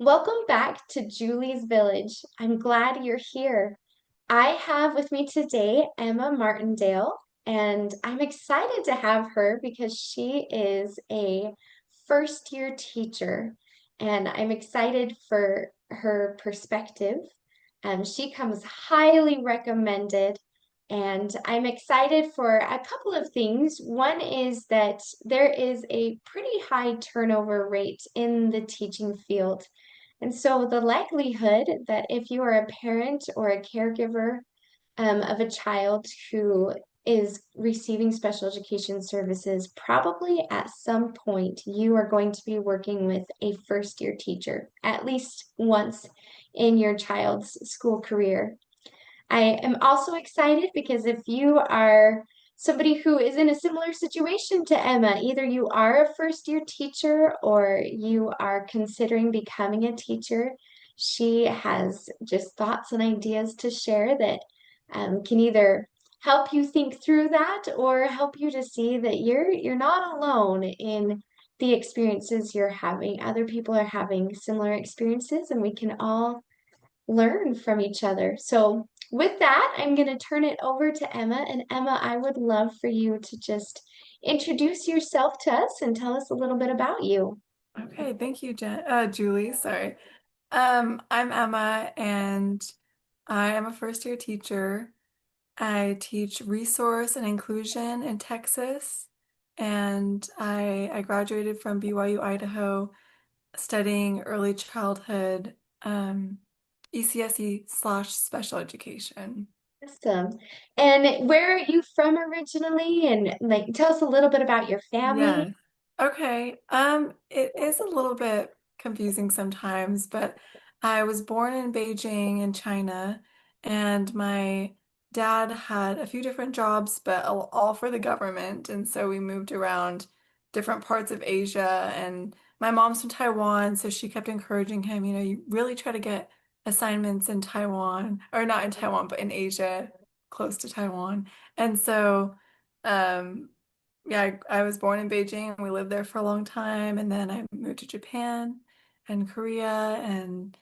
Welcome back to Julie's Village. I'm glad you're here. I have with me today Emma Martindale, and I'm excited to have her because she is a first year teacher, and I'm excited for her perspective. She comes highly recommended, and I'm excited for a couple of things. One is that there is a pretty high turnover rate in the teaching field. And so the likelihood that if you are a parent or a caregiver of a child who is receiving special education services, probably at some point you are going to be working with a first year teacher at least once in your child's school career. I am also excited because if you are somebody who is in a similar situation to Emma, either you are a first year teacher or you are considering becoming a teacher, she has just thoughts and ideas to share that can either help you think through that or help you to see that you're not alone in the experiences you're having. Other people are having similar experiences, and we can all learn from each other. So, with that, I'm going to turn it over to Emma. And Emma, I would love for you to just introduce yourself to us and tell us a little bit about you. Okay, thank you, Julie. Sorry. I'm Emma, and I am a first year teacher. I teach resource and inclusion in Texas, and I graduated from BYU, Idaho, studying early childhood, ECSE / special education. Awesome. And where are you from originally? And like, tell us a little bit about your family. Yes. Okay. It is a little bit confusing sometimes, but I was born in Beijing in China, and my dad had a few different jobs, but all for the government. And so we moved around different parts of Asia. And my mom's from Taiwan, so she kept encouraging him, you really try to get assignments in Taiwan, or not in Taiwan, but in Asia, close to Taiwan. And so um yeah, I was born in Beijing and we lived there for a long time. And then I moved to Japan and Korea. And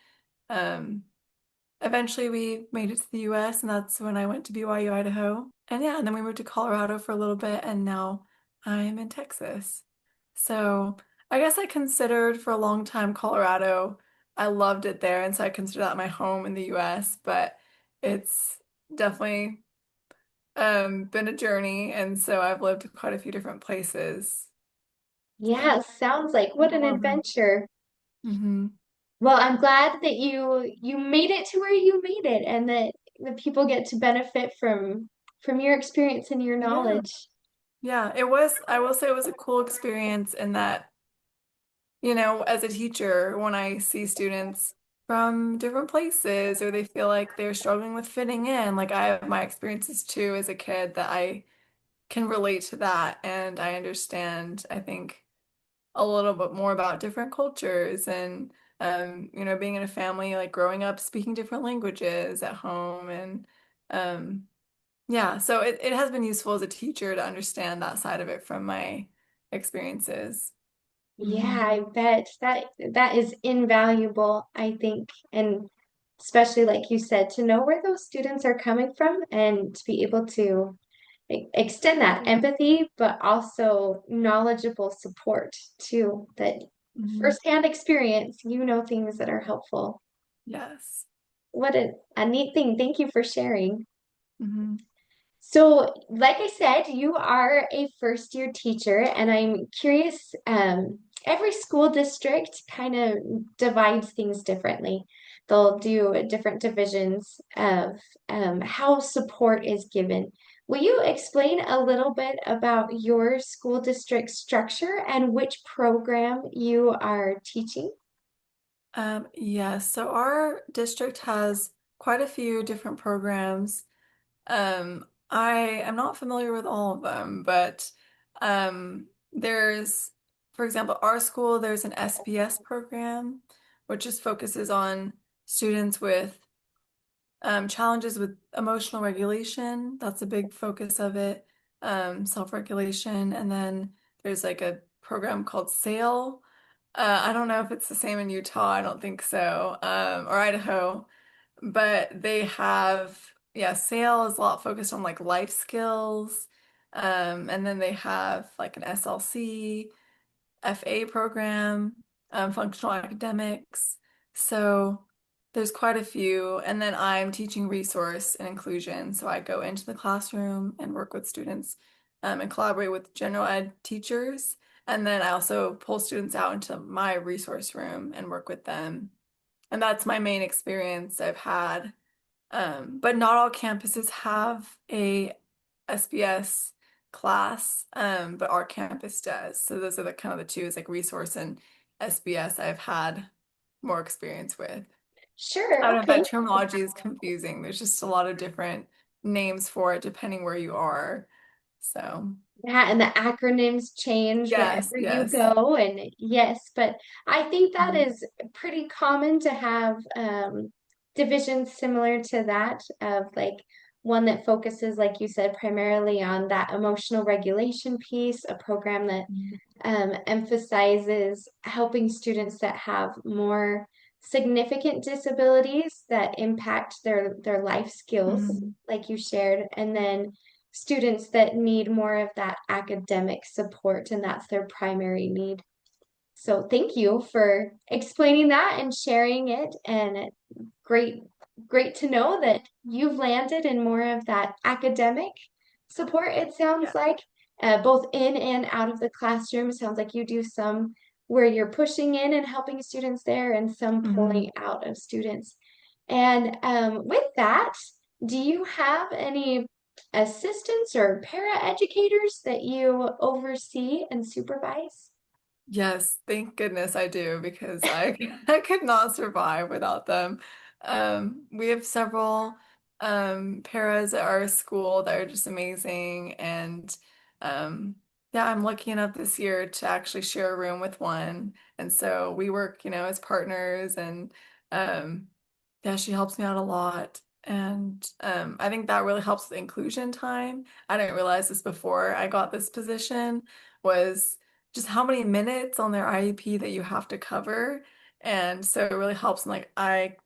um, eventually we made it to the US. And that's when I went to BYU, Idaho. And yeah, and then we moved to Colorado for a little bit. And now I'm in Texas. So I guess I considered for a long time Colorado. I loved it there. And so I consider that my home in the US. But it's definitely been a journey, and so I've lived quite a few different places. Yeah, sounds like what an adventure. Mm-hmm. Well, I'm glad that you made it to where you made it and that the people get to benefit from your experience and your Yeah. knowledge. Yeah, it was, I will say it was a cool experience in that, as a teacher, when I see students from different places or they feel like they're struggling with fitting in, like I have my experiences too as a kid that I can relate to that and I understand, I think, a little bit more about different cultures and being in a family like growing up speaking different languages at home and um yeah, so it has been useful as a teacher to understand that side of it from my experiences. Yeah, I bet that is invaluable, I think. And especially like you said, to know where those students are coming from and to be able to extend that empathy, but also knowledgeable support too, that Hmm. firsthand experience, you know things that are helpful. Yes. What a neat thing. Thank you for sharing. Hmm. So, like I said, you are a first year teacher, and I'm curious, every school district kind of divides things differently. They'll do different divisions of how support is given. Will you explain a little bit about your school district structure and which program you are teaching? Yes, so our district has quite a few different programs. I am not familiar with all of them, but there's, for example, our school, there's an SBS program, which just focuses on students with challenges with emotional regulation. That's a big focus of it, self-regulation. And then there's like a program called SAIL, I don't know if it's the same in Utah. I don't think so. Or Idaho. But they have, yeah, SAIL is a lot focused on like life skills. And then they have like an SLC, FA program, functional academics. So there's quite a few. And then I'm teaching resource and inclusion. So I go into the classroom and work with students and collaborate with general ed teachers. And then I also pull students out into my resource room and work with them. And that's my main experience I've had. But not all campuses have a SBS class, but our campus does. So those are the kind of the two is like resource and SBS I've had more experience with. I Sure, don't know if okay. that terminology is confusing. There's just a lot of different names for it depending where you are. So Yeah, and the acronyms change yes, wherever you yes. go. And yes, but I think that Mhm. is pretty common to have divisions similar to that of like one that focuses, like you said, primarily on that emotional regulation piece, a program that emphasizes helping students that have more significant disabilities that impact their life skills, Mhm. like you shared, and then students that need more of that academic support, and that's their primary need. So thank you for explaining that and sharing it, and great great to know that you've landed in more of that academic support, it sounds Yeah. like, both in and out of the classroom. It sounds like you do some where you're pushing in and helping students there and some pulling Mhm. out of students. And with that, do you have any assistants or para educators that you oversee and supervise? Yes, thank goodness I do because I I could not survive without them. We have several paras at our school that are just amazing and um yeah, I'm lucky enough this year to actually share a room with one. And so we work, as partners and um yeah, she helps me out a lot. And I think that really helps with inclusion time. I didn't realize this before I got this position was just how many minutes on their IEP that you have to cover. And so it really helps. And like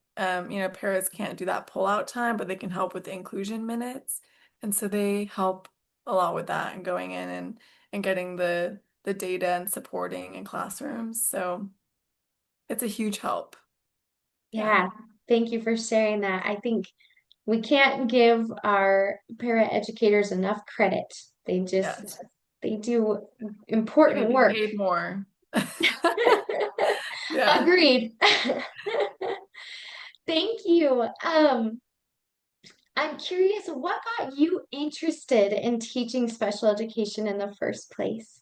paras can't do that pull-out time, but they can help with the inclusion minutes. And so they help a lot with that and going in and getting the data and supporting in classrooms. So it's a huge help. Yeah. Yeah, thank you for sharing that. I think we can't give our para educators enough credit. They Yes. just they do They need important to be work. paid more. Yeah. Agreed. Thank you. I'm curious, what got you interested in teaching special education in the first place?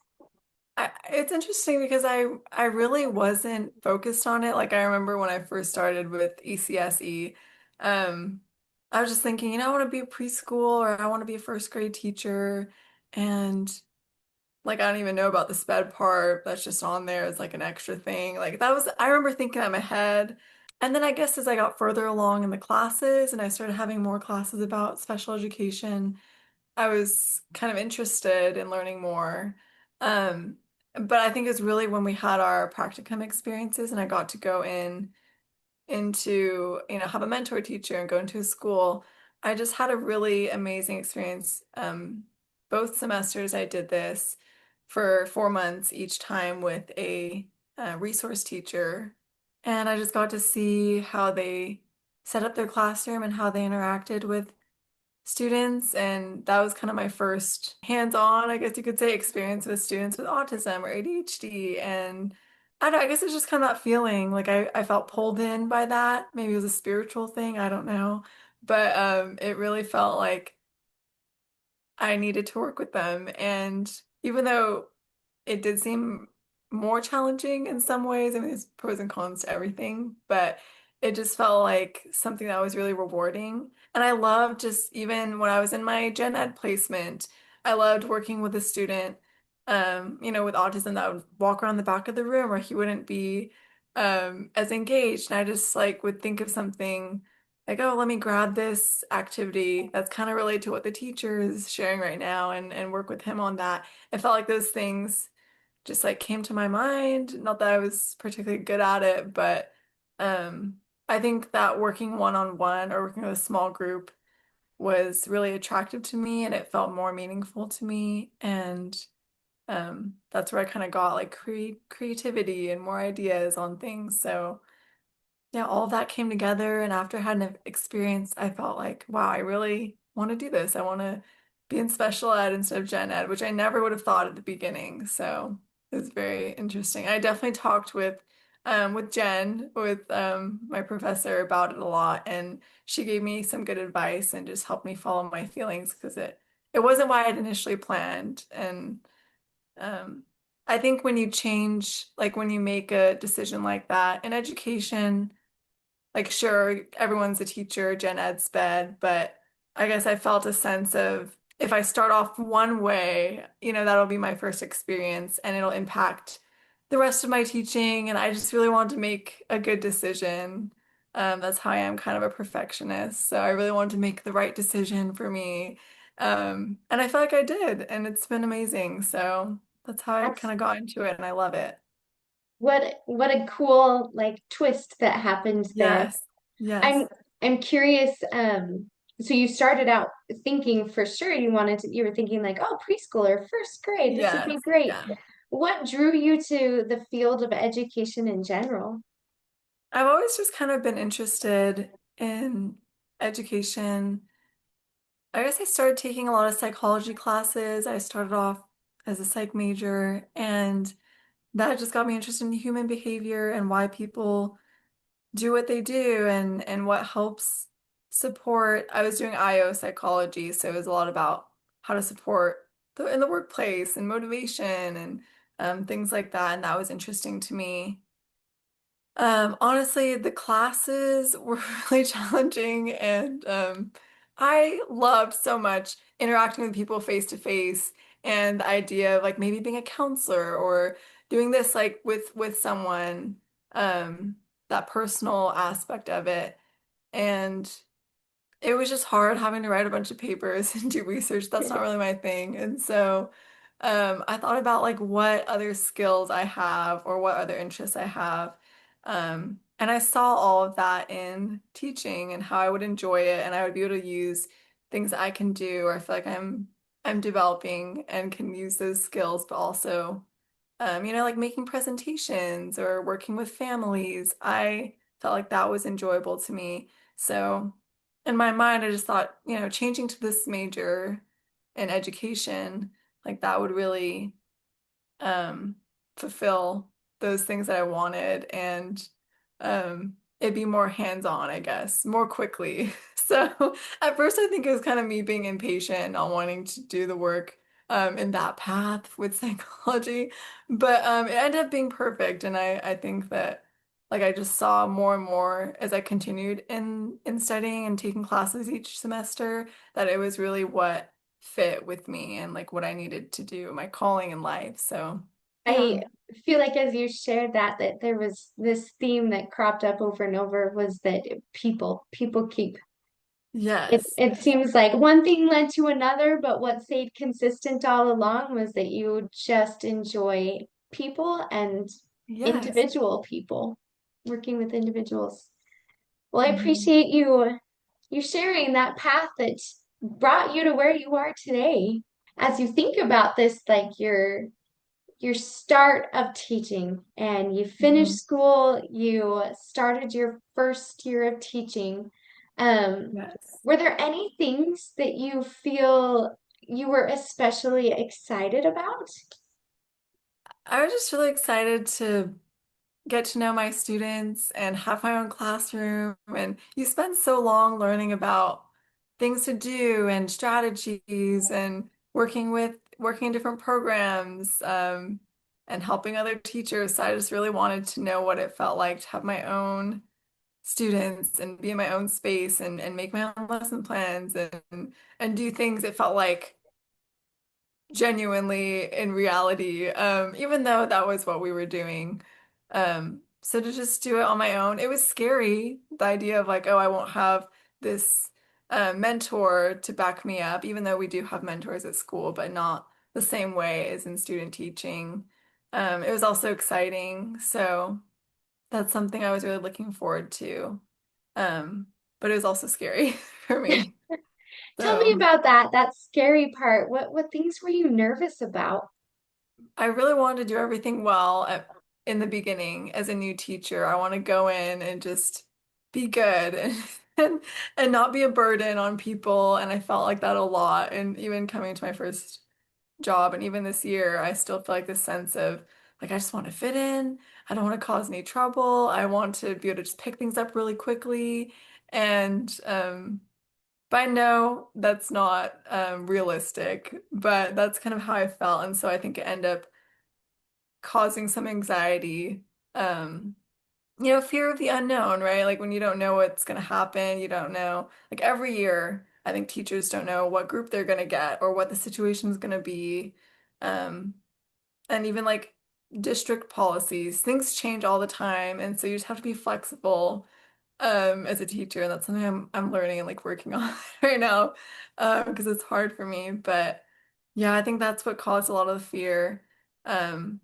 It's interesting because I really wasn't focused on it. Like I remember when I first started with ECSE, um, I was just thinking, I want to be a preschool or I want to be a first grade teacher. And like I don't even know about the sped part. That's just on there as like an extra thing. Like that was I remember thinking that in my head. And then I guess as I got further along in the classes and I started having more classes about special education, I was kind of interested in learning more. Um, but I think it's really when we had our practicum experiences and I got to go into, have a mentor teacher and go into a school. I just had a really amazing experience. Both semesters I did this for 4 months each time with a resource teacher. And I just got to see how they set up their classroom and how they interacted with students, and that was kind of my first hands-on, I guess you could say, experience with students with autism or ADHD. And I don't know, I guess it's just kind of that feeling like I felt pulled in by that. Maybe it was a spiritual thing, I don't know. But it really felt like I needed to work with them. And even though it did seem more challenging in some ways, I mean, there's pros and cons to everything, but it just felt like something that was really rewarding. And I loved just even when I was in my gen ed placement, I loved working with a student, with autism that would walk around the back of the room or he wouldn't be as engaged. And I just like would think of something like, oh, let me grab this activity that's kind of related to what the teacher is sharing right now and work with him on that. It felt like those things just like came to my mind. Not that I was particularly good at it, but um, I think that working one-on-one or working with a small group was really attractive to me and it felt more meaningful to me. And that's where I kind of got like creativity and more ideas on things. So yeah, all of that came together. And after I had an experience, I felt like, wow, I really want to do this. I want to be in special ed instead of gen ed, which I never would have thought at the beginning. So it was very interesting. I definitely talked with Jen, with my professor about it a lot, and she gave me some good advice and just helped me follow my feelings because it wasn't what I had initially planned. And um, I think when you change, like when you make a decision like that in education, like, sure, everyone's a teacher, gen ed sped, but I guess I felt a sense of if I start off one way, that'll be my first experience and it'll impact the rest of my teaching. And I just really wanted to make a good decision. That's how I am, kind of a perfectionist. So I really wanted to make the right decision for me. And I feel like I did, and it's been amazing. So that's how I That's kind of got into it, and I love it. what a cool like twist that happened there. Yes. Yes. I'm I'm curious, so you started out thinking for sure you were thinking like, oh, preschool or first grade, this would be Yes. great. Yeah. What drew you to the field of education in general? I've always just kind of been interested in education. I guess I started taking a lot of psychology classes. I started off as a psych major, and that just got me interested in human behavior and why people do what they do and what helps support. I was doing IO psychology, so it was a lot about how to support in the workplace and motivation and things like that, and that was interesting to me. Honestly, the classes were really challenging, and I loved so much interacting with people face to face, and the idea of like maybe being a counselor or doing this like with someone, that personal aspect of it. And it was just hard having to write a bunch of papers and do research. That's not really my thing. And so I thought about like what other skills I have or what other interests I have. And I saw all of that in teaching and how I would enjoy it and I would be able to use things that I can do or I feel like I'm developing and can use those skills, but also like making presentations or working with families. I felt like that was enjoyable to me. So in my mind, I just thought, changing to this major in education, like that would really um, fulfill those things that I wanted, and it'd be more hands-on, I guess, more quickly. So at first, I think it was kind of me being impatient, not wanting to do the work in that path with psychology, but it ended up being perfect, and I think that like I just saw more and more as I continued in studying and taking classes each semester that it was really what fit with me and like what I needed to do, my calling in life. So, yeah. I feel like as you shared that there was this theme that cropped up over and over was that people keep Yes. it Yes. seems like one thing led to another, but what stayed consistent all along was that you just enjoy people and Yes. individual people, working with individuals. Well, I Hmm. appreciate you sharing that path that brought you to where you are today. As you think about this, like your start of teaching and you finished Hmm. school, you started your first year of teaching. Um, Yes. were there any things that you feel you were especially excited about? I was just really excited to get to know my students and have my own classroom. And you spend so long learning about things to do and strategies and working in different programs, and helping other teachers. So I just really wanted to know what it felt like to have my own students and be in my own space and make my own lesson plans and do things that felt like genuinely in reality, even though that was what we were doing. So to just do it on my own, it was scary, the idea of like, oh, I won't have this mentor to back me up, even though we do have mentors at school, but not the same way as in student teaching. It was also exciting. So that's something I was really looking forward to. Um, but it was also scary for me. Tell me So about that scary part. What things were you nervous about? I really wanted to do everything well in the beginning as a new teacher. I want to go in and just be good and, and not be a burden on people. And I felt like that a lot. And even coming to my first job and even this year, I still feel like this sense of like I just want to fit in. I don't want to cause any trouble. I want to be able to just pick things up really quickly. And but I know that's not realistic, but that's kind of how I felt. And so I think it ended up causing some anxiety. Um, fear of the unknown, right? Like when you don't know what's going to happen, you don't know. Like every year, I think teachers don't know what group they're going to get or what the situation is going to be. Um, and even like district policies, things change all the time. And so you just have to be flexible as a teacher. And that's something I'm learning and like working on right now because it's hard for me. But yeah, I think that's what caused a lot of the fear. Um,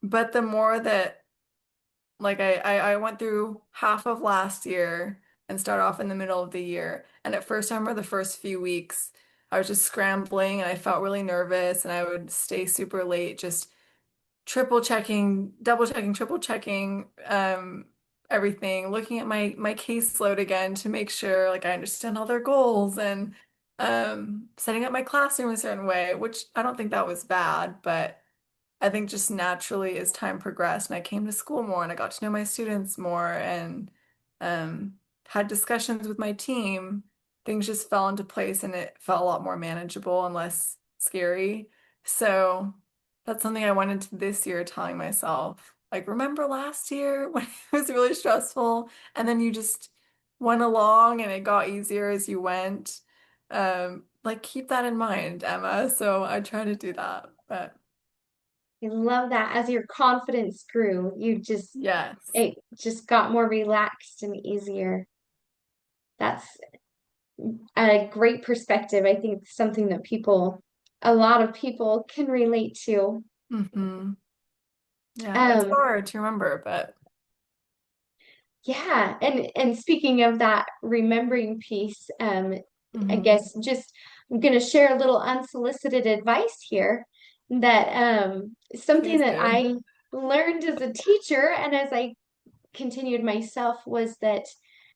but the more that like I went through half of last year and start off in the middle of the year. And at first, I remember the first few weeks, I was just scrambling and I felt really nervous and I would stay super late, just triple checking, double checking, triple checking, everything, looking at my caseload again to make sure like I understand all their goals and setting up my classroom a certain way, which I don't think that was bad, but I think just naturally as time progressed and I came to school more and I got to know my students more and um, had discussions with my team, things just fell into place and it felt a lot more manageable and less scary. So that's something I went into this year telling myself, like, remember last year when it was really stressful and then you just went along and it got easier as you went. Like keep that in mind, Emma. So I try to do that, but. I love that. As your confidence grew, Yes. it just got more relaxed and easier. That's a great perspective. I think something that a lot of people can relate to. Hmm. Yeah, it's Um, hard to remember, but yeah, and speaking of that remembering piece, I hmm. guess just I'm gonna share a little unsolicited advice here that something Please that do. I learned as a teacher and as I continued myself was that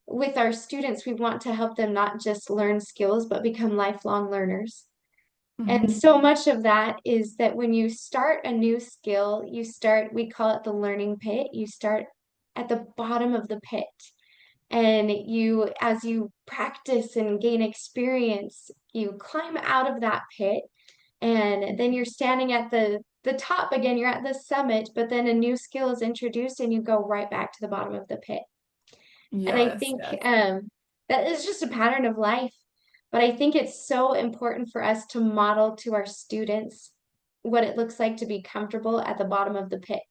with our students, we want to help them not just learn skills, but become lifelong learners. And Hmm. so much of that is that when you start a new skill, we call it the learning pit. You start at the bottom of the pit. And as you practice and gain experience, you climb out of that pit. And then you're standing at the top again, you're at the summit, but then a new skill is introduced and you go right back to the bottom of the pit. And I Yes, think yes. that is just a pattern of life. But I think it's so important for us to model to our students what it looks like to be comfortable at the bottom of the pit.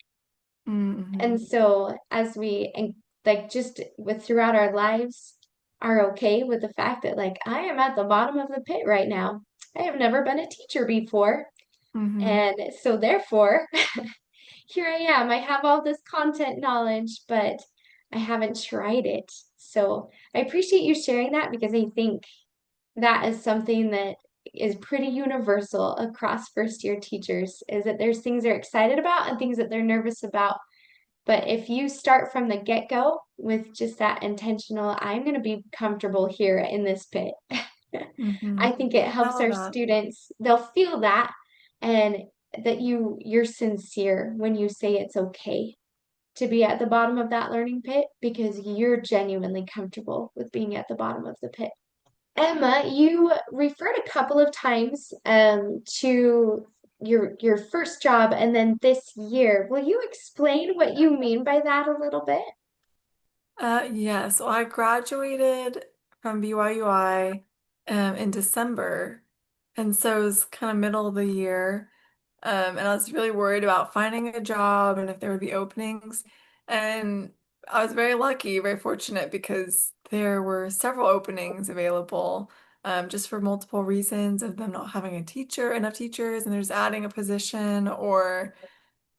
And Hmm. so and like just with throughout our lives are okay with the fact that like I am at the bottom of the pit right now. I have never been a teacher before. Hmm. And so therefore, here I am. I have all this content knowledge, but I haven't tried it. So I appreciate you sharing that because I think that is something that is pretty universal across first year teachers is that there's things they're excited about and things that they're nervous about. But if you start from the get-go with just that intentional, I'm going to be comfortable here in this pit. Hmm. I think it I helps love our that. students, they'll feel that and that you're sincere when you say it's okay to be at the bottom of that learning pit because you're genuinely comfortable with being at the bottom of the pit. Emma, you referred a couple of times to your first job and then this year. Will you explain what you mean by that a little bit? Yeah, so I graduated from BYUI in December. And so it was kind of middle of the year. And I was really worried about finding a job and if there would be openings. And I was very lucky, very fortunate because there were several openings available just for multiple reasons of them not having enough teachers, and there's adding a position or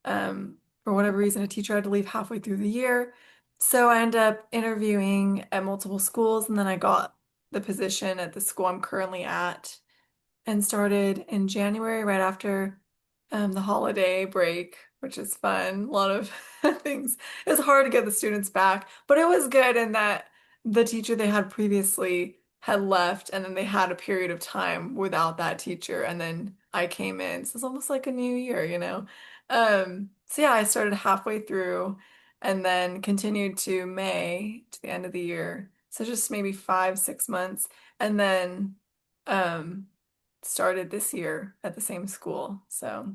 For whatever reason, a teacher had to leave halfway through the year. So I ended up interviewing at multiple schools, and then I got the position at the school I'm currently at and started in January right after the holiday break, which is fun. A lot of things. It's hard to get the students back, but it was good in that the teacher they had previously had left, and then they had a period of time without that teacher, and then I came in. So it's almost like a new year, you know? So yeah, I started halfway through and then continued to May to the end of the year. So just maybe 5, 6 months. And then um started this year at the same school. So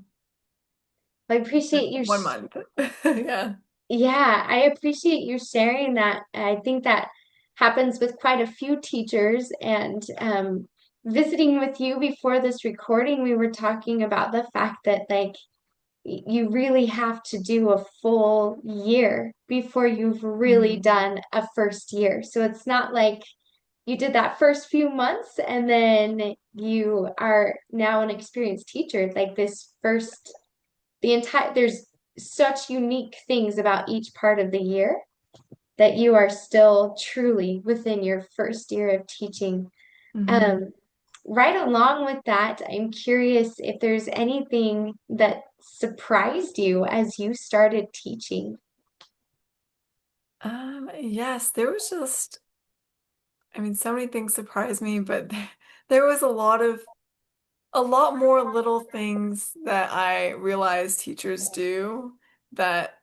I appreciate you. 1 month. Yeah. Yeah, I appreciate you sharing that. I think that happens with quite a few teachers. And visiting with you before this recording, we were talking about the fact that, like, you really have to do a full year before you've really Mhm. done a first year. So it's not like you did that first few months and then you are now an experienced teacher. Like this first, the entire, there's such unique things about each part of the year that you are still truly within your first year of teaching. Mhm. Um, right along with that, I'm curious if there's anything that surprised you as you started teaching. Yes, there was just, I mean, so many things surprised me, but there was a lot more little things that I realized teachers do that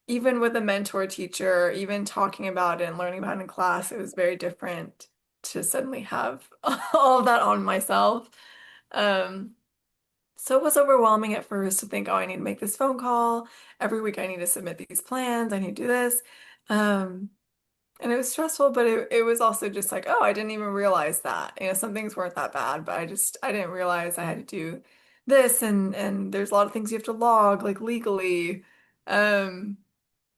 even with a mentor teacher, even talking about it and learning about it in class, it was very different to suddenly have all of that on myself. Um, so it was overwhelming at first to think, oh, I need to make this phone call. Every week I need to submit these plans. I need to do this. Um, and it was stressful, but it was also just like, oh, I didn't even realize that. You know, some things weren't that bad, but I didn't realize I had to do this and there's a lot of things you have to log, like legally. Um,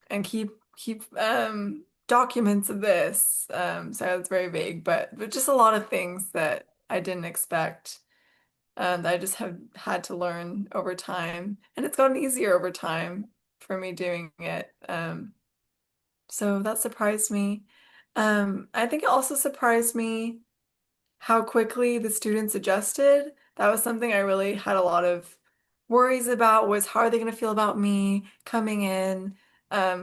and keep documents of this. So it's very vague, but just a lot of things that I didn't expect, that I just have had to learn over time, and it's gotten easier over time for me doing it. So that surprised me. I think it also surprised me how quickly the students adjusted. That was something I really had a lot of worries about was how are they going to feel about me coming in,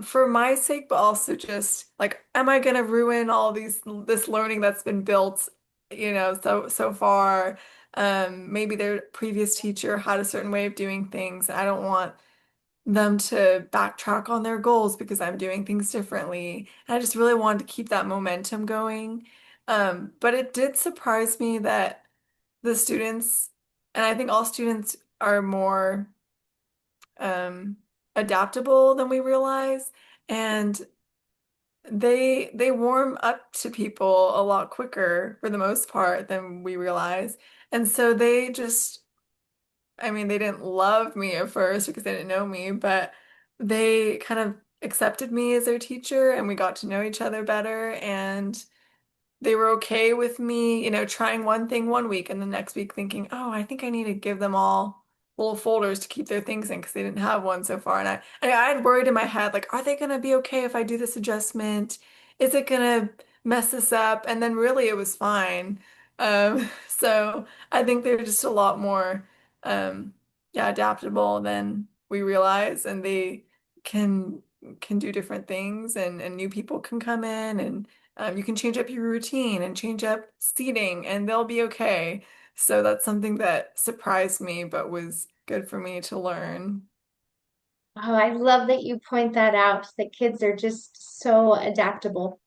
for my sake, but also just like, am I going to ruin all this learning that's been built, so far? Maybe their previous teacher had a certain way of doing things, and I don't want them to backtrack on their goals because I'm doing things differently. And I just really wanted to keep that momentum going. But it did surprise me that the students, and I think all students are more um, adaptable than we realize, and they warm up to people a lot quicker for the most part than we realize. And so they just I mean, they didn't love me at first because they didn't know me, but they kind of accepted me as their teacher and we got to know each other better. And they were okay with me, trying one thing 1 week and the next week thinking, oh, I think I need to give them all little folders to keep their things in because they didn't have one so far. And I had worried in my head, like, are they going to be okay if I do this adjustment? Is it going to mess this up? And then really it was fine. So I think they're just a lot more, um, yeah, adaptable than we realize, and they can can do different things, and new people can come in, and you can change up your routine and change up seating, and they'll be okay. So that's something that surprised me, but was good for me to learn. Oh, I love that you point that out, that kids are just so adaptable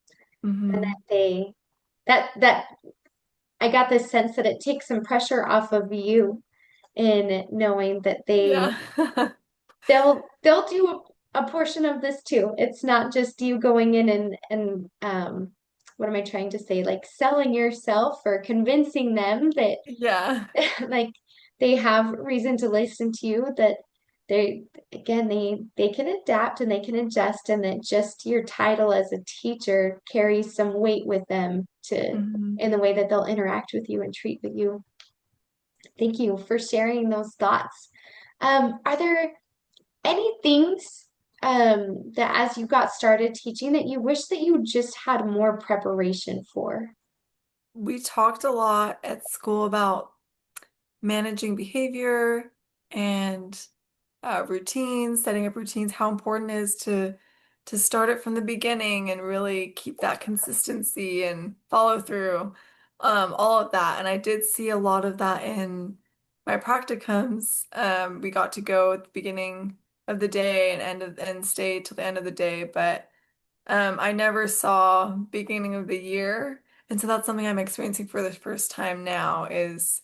and that Hmm. that I got this sense that it takes some pressure off of you in knowing that Yeah. they'll do a portion of this too. It's not just you going in and what am I trying to say? Like selling yourself or convincing them that Yeah. like they have reason to listen to you, that they again they can adapt and they can adjust, and that just your title as a teacher carries some weight with them to Hmm. in the way that they'll interact with you and treat with you. Thank you for sharing those thoughts. Are there Any things that as you got started teaching that you wish that you just had more preparation for? We talked a lot at school about managing behavior and routines, setting up routines, how important it is to start it from the beginning and really keep that consistency and follow through, all of that. And I did see a lot of that in my practicums. We got to go at the beginning of the day and stay till the end of the day, but I never saw beginning of the year. And so that's something I'm experiencing for the first time now is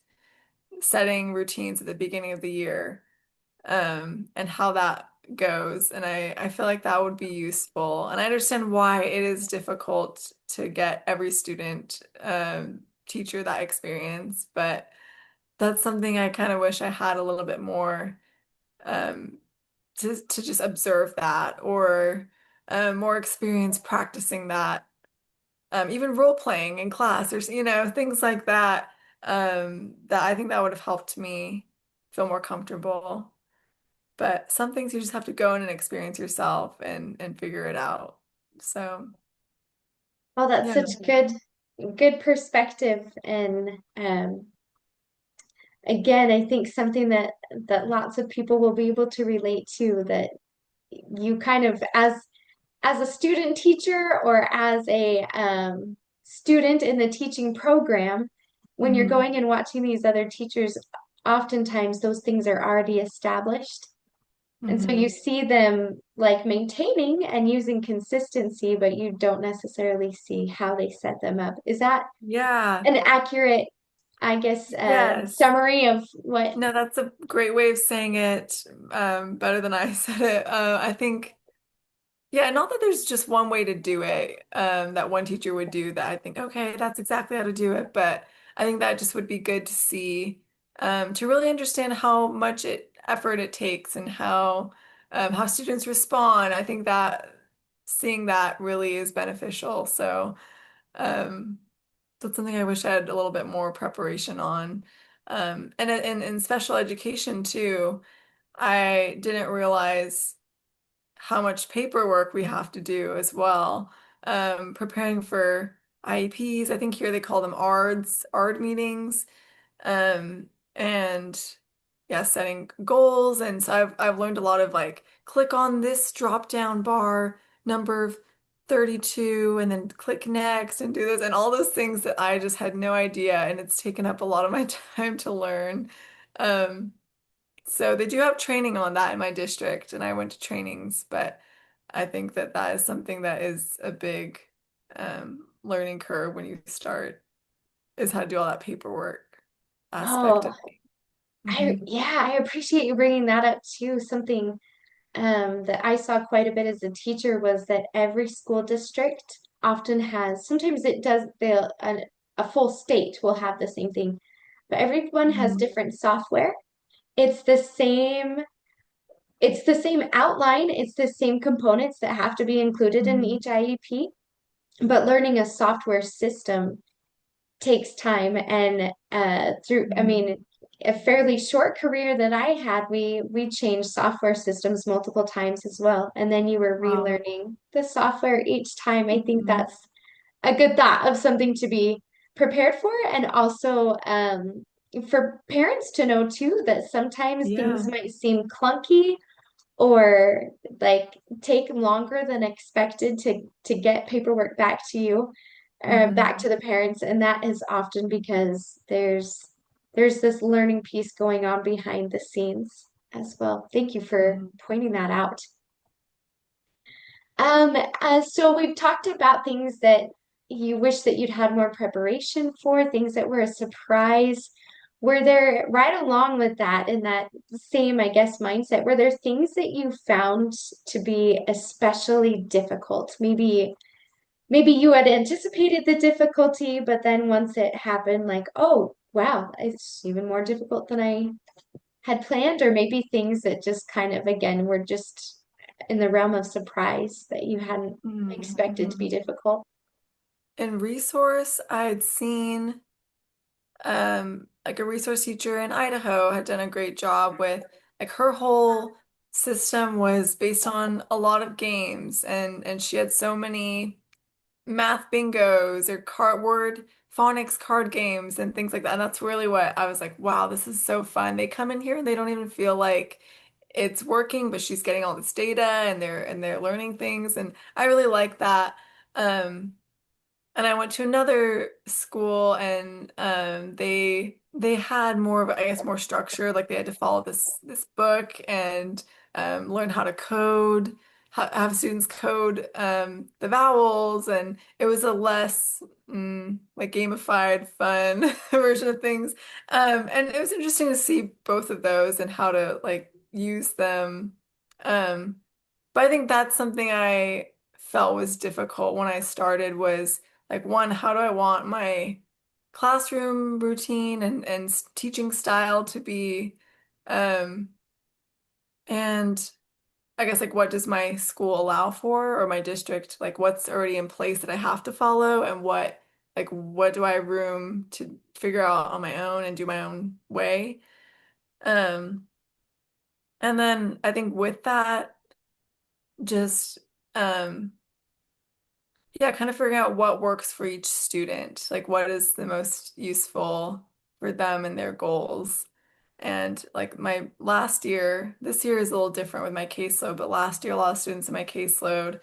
setting routines at the beginning of the year, and how that goes. And I feel like that would be useful. And I understand why it is difficult to get every student, teacher that experience, but that's something I kind of wish I had a little bit more, um, to just observe that or more experience practicing that, even role playing in class or things like that. That I think that would have helped me feel more comfortable. But some things you just have to go in and experience yourself and figure it out. So Well, that's yeah. such good perspective and again, I think something that lots of people will be able to relate to that you kind of as a student teacher or as a student in the teaching program, when you're Hmm. going and watching these other teachers, oftentimes those things are already established. And so you Hmm. see them like maintaining and using consistency, but you don't necessarily see how they set them up. Is that Yeah. an accurate, I guess, Yes. summary of what? No, that's a great way of saying it, better than I said it. I think, yeah, not that there's just one way to do it, that one teacher would do that. I think, okay, that's exactly how to do it. But I think that just would be good to see, to really understand how much effort it takes and how students respond. I think that seeing that really is beneficial. So, um, that's something I wish I had a little bit more preparation on. And in special education too, I didn't realize how much paperwork we have to do as well. Preparing for IEPs, I think here they call them ARD meetings, and yeah, setting goals. And so I've learned a lot of like click on this drop down bar number 32 and then click next and do this and all those things that I just had no idea, and it's taken up a lot of my time to learn. Um, so they do have training on that in my district, and I went to trainings, but I think that that is something that is a big, learning curve when you start, is how to do all that paperwork aspect Oh, of things. Hmm. I appreciate you bringing that up too. Something that I saw quite a bit as a teacher was that every school district often has, sometimes it does, a full state will have the same thing, but everyone has Hmm. different software. It's the same, it's the same outline, it's the same components that have to be included in Hmm. each IEP, but learning a software system takes time and through I Hmm. mean a fairly short career that I had we changed software systems multiple times as well, and then you were Wow. relearning the software each time. I think Hmm. that's a good thought of something to be prepared for, and also for parents to know too that sometimes things Yeah. might seem clunky or like take longer than expected to get paperwork back to you, back Hmm. to the parents, and that is often because there's this learning piece going on behind the scenes as well. Thank you for Hmm. pointing that out. So we've talked about things that you wish that you'd had more preparation for, things that were a surprise. Were there, right along with that, in that same, I guess, mindset, were there things that you found to be especially difficult? Maybe you had anticipated the difficulty, but then once it happened, like, oh, wow, it's even more difficult than I had planned, or maybe things that just kind of, again, were just in the realm of surprise that you hadn't expected to be Hmm. difficult. In resource, I'd seen, like a resource teacher in Idaho had done a great job with like her whole system was based on a lot of games, and she had so many math bingos or card word phonics card games and things like that. And that's really what I was like, wow, this is so fun. They come in here and they don't even feel like it's working, but she's getting all this data and they're learning things, and I really like that. Um, and I went to another school, and they had more of, I guess, more structure. Like they had to follow this book and learn how to code, have students code the vowels, and it was a less like gamified, fun version of things. And it was interesting to see both of those and how to like use them. Um, but I think that's something I felt was difficult when I started was like one, how do I want my classroom routine and teaching style to be? Um, and I guess like what does my school allow for or my district, like what's already in place that I have to follow and what do I have room to figure out on my own and do my own way? Um, and then I think with that, just um yeah, kind of figuring out what works for each student, like what is the most useful for them and their goals. And like my last year, this year is a little different with my caseload, but last year a lot of students in my caseload,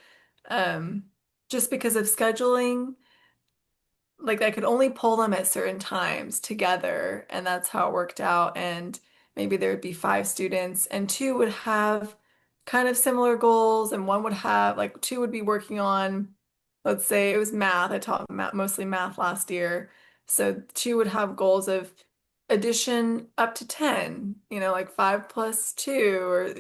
um, just because of scheduling, like I could only pull them at certain times together, and that's how it worked out. And maybe there would be five students, and two would have kind of similar goals, and one would have like two would be working on, let's say it was math. I taught math, mostly math last year, so two would have goals of addition up to 10, like 5 plus 2, or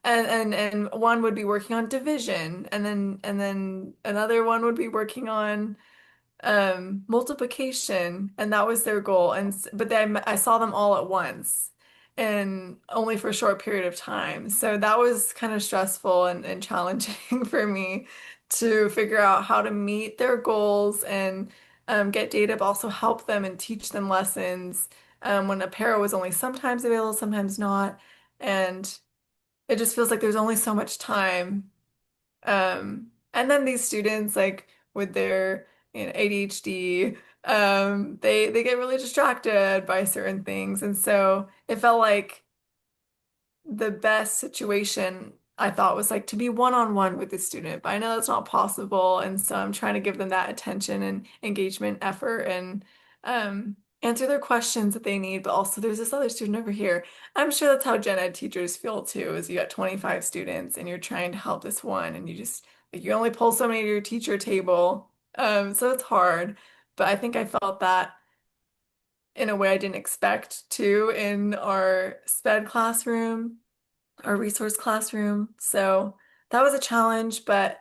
and one would be working on division, and then another one would be working on multiplication, and that was their goal. But then I saw them all at once and only for a short period of time, so that was kind of stressful and challenging for me to figure out how to meet their goals and get data but also help them and teach them lessons when a para was only sometimes available, sometimes not, and it just feels like there's only so much time. And then these students, like with their ADHD, they get really distracted by certain things, and so it felt like the best situation I thought was like to be one-on-one with the student, but I know that's not possible, and so I'm trying to give them that attention and engagement effort and answer their questions that they need. But also, there's this other student over here. I'm sure that's how gen ed teachers feel too, is you got 25 students and you're trying to help this one, and you just like you only pull so many to your teacher table, so it's hard. But I think I felt that in a way I didn't expect to in our SPED classroom, our resource classroom. So that was a challenge, but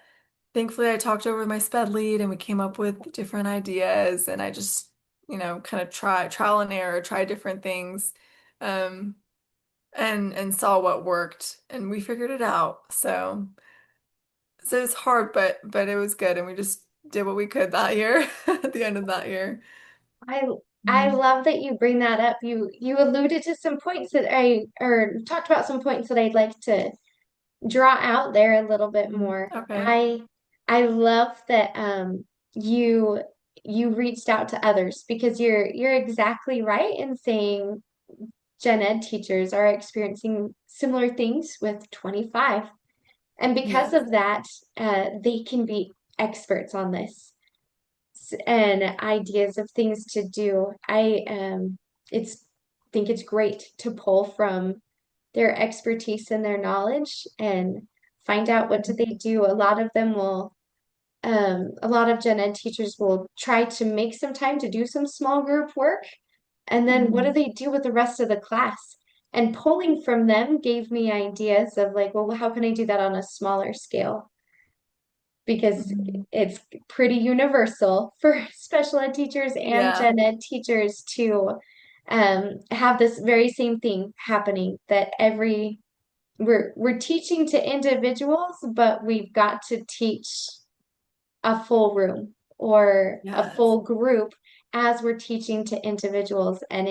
thankfully I talked over with my SPED lead and we came up with different ideas, and I just, kind of trial and error, try different things, um, and saw what worked and we figured it out. So it's hard, but it was good, and we just did what we could that year at the end of that year. I I Mhm. love that you bring that up. You alluded to some points that I or talked about some points that I'd like to draw out there a little bit more. Okay. I love that you you reached out to others because you're exactly right in saying gen ed teachers are experiencing similar things with 25. And because Yes. of that, they can be experts on this and ideas of things to do. It's think it's great to pull from their expertise and their knowledge and find out what do they do. A lot of them will a lot of gen ed teachers will try to make some time to do some small group work. And then what do Mhm. they do with the rest of the class? And pulling from them gave me ideas of like, well, how can I do that on a smaller scale? Because Mhm. it's pretty universal for special ed teachers and Yeah. gen ed teachers to have this very same thing happening that we're teaching to individuals, but we've got to teach a full room or a Yes. full group as we're teaching to individuals. And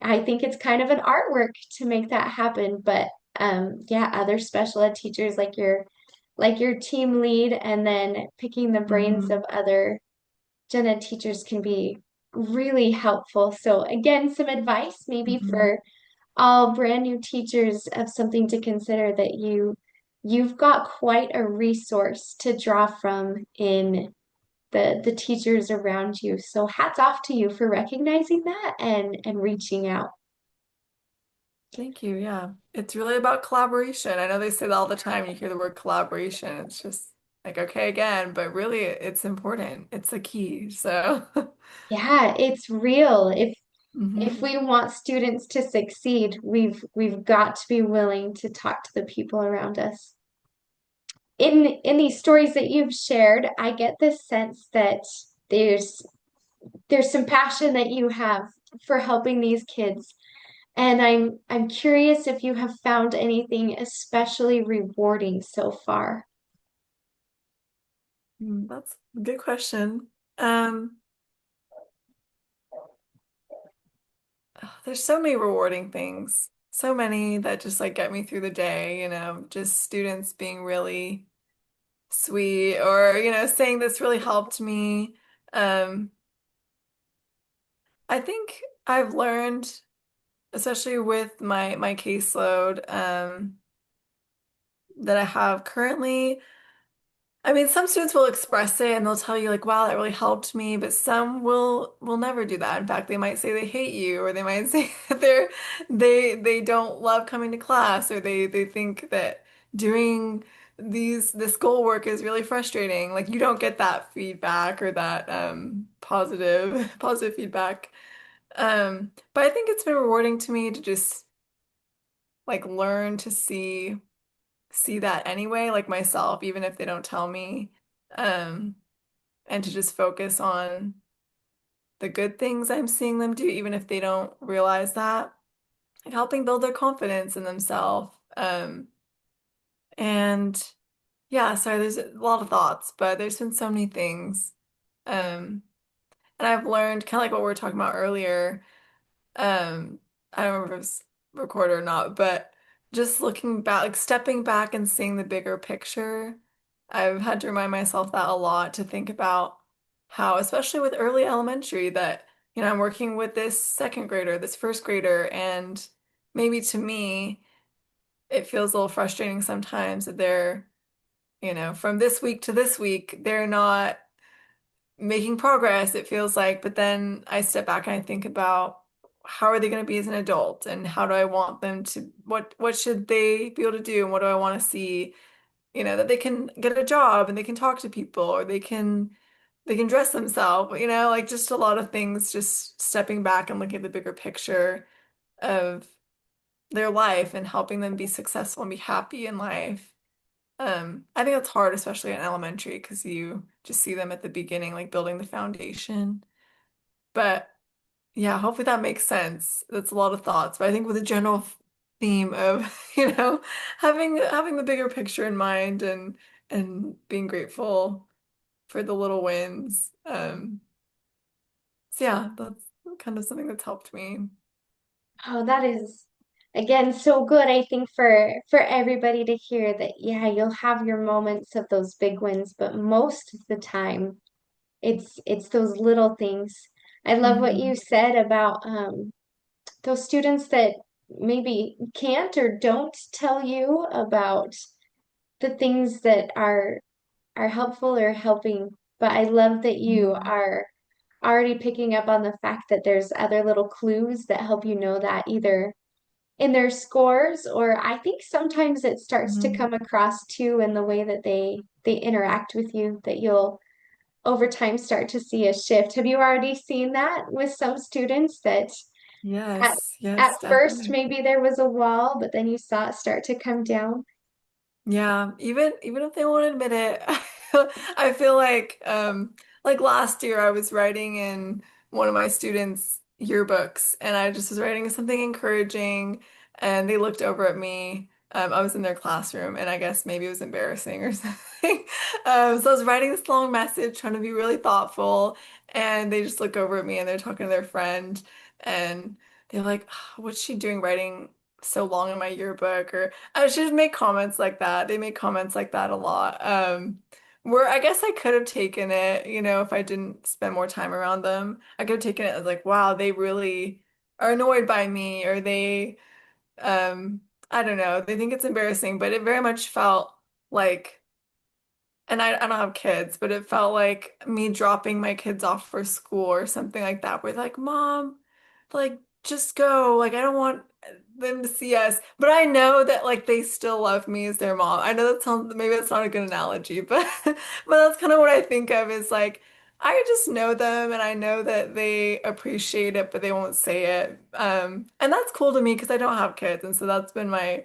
I think it's kind of an artwork to make that happen, but yeah, other special ed teachers like your team lead, and then picking the brains of Hmm. other gen ed teachers can be really helpful. So again, some advice maybe Hmm. for all brand new teachers of something to consider that you've got quite a resource to draw from in the teachers around you. So hats off to you for recognizing that and reaching out. Thank you. Yeah. It's really about collaboration. I know they say that all the time. You hear the word collaboration. It's just like, okay, again, but really it's important. It's a key. So, Yeah, it's real. If hmm. we want students to succeed, we've got to be willing to talk to the people around us. In these stories that you've shared, I get this sense that there's there's some passion that you have for helping these kids. And I'm curious if you have found anything especially rewarding so far. That's a good question. Um, there's so many rewarding things. So many that just like get me through the day, just students being really sweet or, saying this really helped me. Um, I think I've learned, especially with my caseload, that I have currently. I mean, some students will express it and they'll tell you like, wow, that really helped me, but some will never do that. In fact, they might say they hate you, or they might say that they don't love coming to class, or they think that doing this goal work is really frustrating. Like you don't get that feedback or that positive feedback. But I think it's been rewarding to me to just like learn to see that anyway, like myself, even if they don't tell me, um, and to just focus on the good things I'm seeing them do, even if they don't realize that, like helping build their confidence in themselves. And yeah, sorry, there's a lot of thoughts, but there's been so many things. Um, and I've learned kind of like what we were talking about earlier. Um, I don't remember if it's recorded or not, but just looking back, like stepping back and seeing the bigger picture, I've had to remind myself that a lot to think about how, especially with early elementary, that, I'm working with this second grader, this first grader, and maybe to me, it feels a little frustrating sometimes that they're, from this week to this week, they're not making progress, it feels like. But then I step back and I think about how are they going to be as an adult and how do I want them to, what should they be able to do and what do I want to see, that they can get a job and they can talk to people or they can dress themselves, like just a lot of things, just stepping back and looking at the bigger picture of their life and helping them be successful and be happy in life. I think that's hard, especially in elementary, because you just see them at the beginning, like building the foundation. But yeah, hopefully that makes sense. That's a lot of thoughts. But I think with a general theme of, having the bigger picture in mind and being grateful for the little wins. So yeah, that's kind of something that's helped me. Oh, that is again so good, I think, for everybody to hear that, yeah, you'll have your moments of those big wins, but most of the time it's those little things. I love what you Hmm. said about those students that maybe can't or don't tell you about the things that are helpful or helping. But I love that you Hmm. are already picking up on the fact that there's other little clues that help you know that either in their scores, or I think sometimes it starts to Hmm. come across too in the way that they interact with you, that you'll over time start to see a shift. Have you already seen that with some students that at Yes, yes, at first definitely. maybe there was a wall, but then you saw it start to come down? Yeah, even if they won't admit it, I feel like last year I was writing in one of my students' yearbooks and I just was writing something encouraging and they looked over at me. I was in their classroom and I guess maybe it was embarrassing or something. So I was writing this long message trying to be really thoughtful and they just look over at me and they're talking to their friend and they're like, "Ah, what's she doing writing so long in my yearbook, or I should make comments like that. They make comments like that a lot. Where I guess I could have taken it, if I didn't spend more time around them, I could have taken it as like, wow, they really are annoyed by me, or they, um, I don't know, they think it's embarrassing, but it very much felt like, and I don't have kids, but it felt like me dropping my kids off for school or something like that, where like, Mom, like, just go. Like, I don't want them to see us. But I know that like they still love me as their mom. I know that sounds maybe that's not a good analogy, but but that's kind of what I think of is like I just know them and I know that they appreciate it, but they won't say it. And that's cool to me because I don't have kids, and so that's been my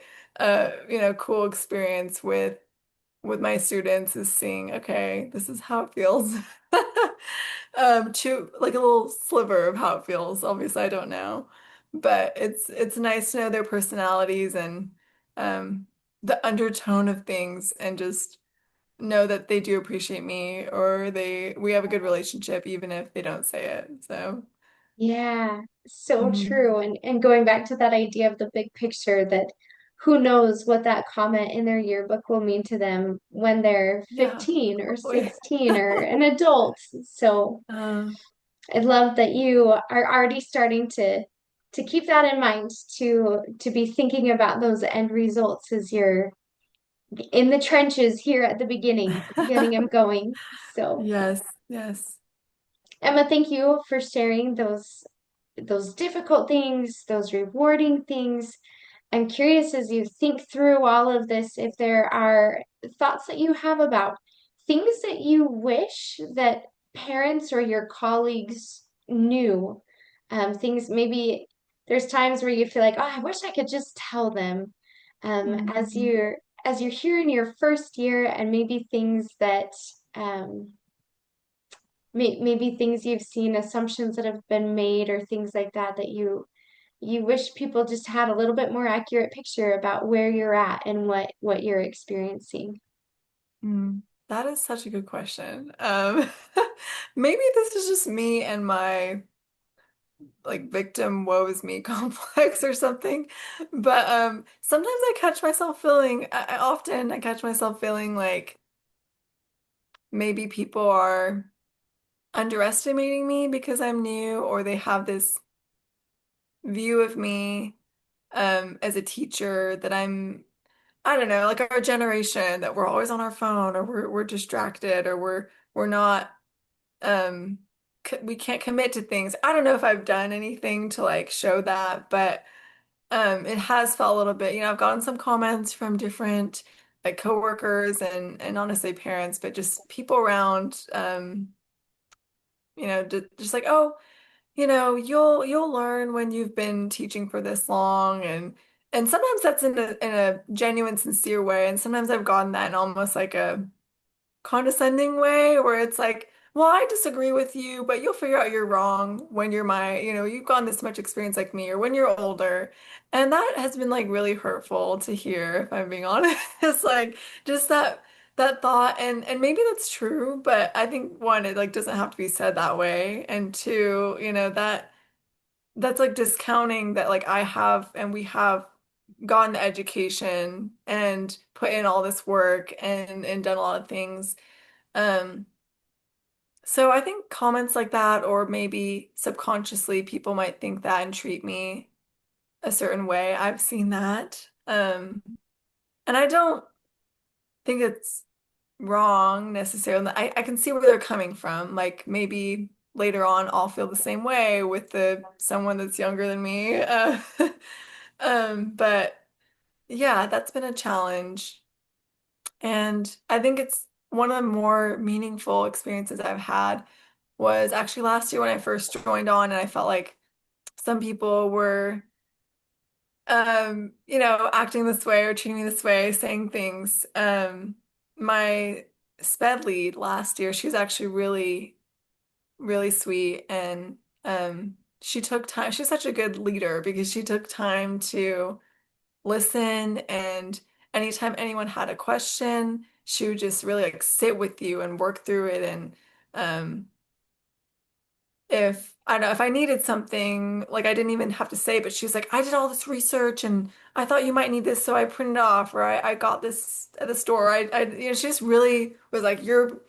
cool experience with my students is seeing, okay, this is how it feels. To like a little sliver of how it feels. Obviously, I don't know, but it's nice to know their personalities and um, the undertone of things, and just know that they do appreciate me, or we have a good relationship, even if they don't say it. So, Yeah, so mhm. true. And going back to that idea of the big picture, that who knows what that comment in their yearbook will mean to them when they're Yeah, 15 or hopefully. 16 or an adult. So Uh, I love that you are already starting to keep that in mind, to be thinking about those end results as you're in the trenches here at the beginning, getting them going. So yes, yes. Emma, thank you for sharing those difficult things, those rewarding things. I'm curious as you think through all of this, if there are thoughts that you have about things that you wish that parents or your colleagues knew. Things maybe there's times where you feel like, oh, I wish I could just tell them. As Mhm. you're here in your first year, and maybe things that maybe things you've seen, assumptions that have been made, or things like that that you wish people just had a little bit more accurate picture about where you're at and what you're experiencing. That is such a good question. Maybe this is just me and my like victim woe is me complex or something. But sometimes I catch myself feeling like maybe people are underestimating me because I'm new, or they have this view of me as a teacher that I don't know, like our generation, that we're always on our phone, or we're distracted, or we're not um we can't commit to things. I don't know if I've done anything to like show that, but it has felt a little bit, I've gotten some comments from different like coworkers and honestly parents, but just people around just like, oh, you'll learn when you've been teaching for this long, and sometimes that's in a genuine, sincere way, and sometimes I've gotten that in almost like a condescending way where it's like, well, I disagree with you, but you'll figure out you're wrong when you've gone this much experience like me, or when you're older. And that has been like really hurtful to hear, if I'm being honest. It's like just that thought, and maybe that's true, but I think one, it like doesn't have to be said that way. And two, that's like discounting that like I have and we have gotten the education and put in all this work and done a lot of things. um, so I think comments like that, or maybe subconsciously people might think that and treat me a certain way. I've seen that. And I don't think it's wrong necessarily. I can see where they're coming from. Like maybe later on I'll feel the same way with the someone that's younger than me. But yeah, that's been a challenge. And I think it's one of the more meaningful experiences I've had was actually last year when I first joined on, and I felt like some people were acting this way or treating me this way, saying things. My sped lead last year, she was actually really, really sweet, and she took time. She's such a good leader because she took time to listen, and anytime anyone had a question, she would just really like sit with you and work through it. And um, if I don't know if I needed something, like I didn't even have to say, but she was like, I did all this research and I thought you might need this, so I printed it off, or I got this at the store. She just really was like, your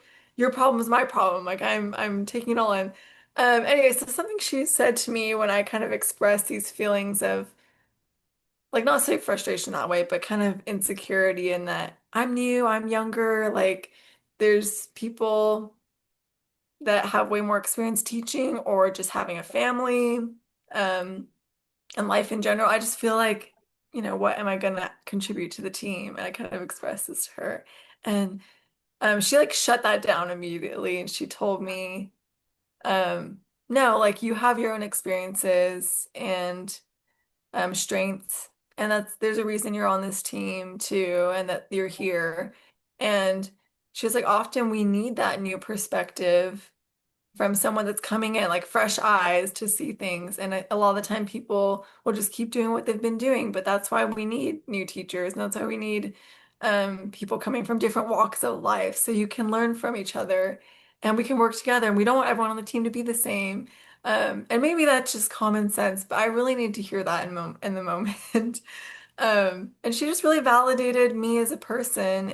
problem is my problem. Like I'm taking it all in. Anyway, so something she said to me when I kind of expressed these feelings of like not say frustration that way, but kind of insecurity in that I'm new, I'm younger, like there's people that have way more experience teaching or just having a family, and life in general. I just feel like, what am I gonna contribute to the team? And I kind of expressed this to her. And she like shut that down immediately and she told me, no, like you have your own experiences and strengths, and there's a reason you're on this team too, and that you're here. And she was like, often we need that new perspective from someone that's coming in, like fresh eyes to see things. And a lot of the time, people will just keep doing what they've been doing. But that's why we need new teachers, and that's why we need people coming from different walks of life, so you can learn from each other, and we can work together. And we don't want everyone on the team to be the same. And maybe that's just common sense, but I really need to hear that in the moment. And she just really validated me as a person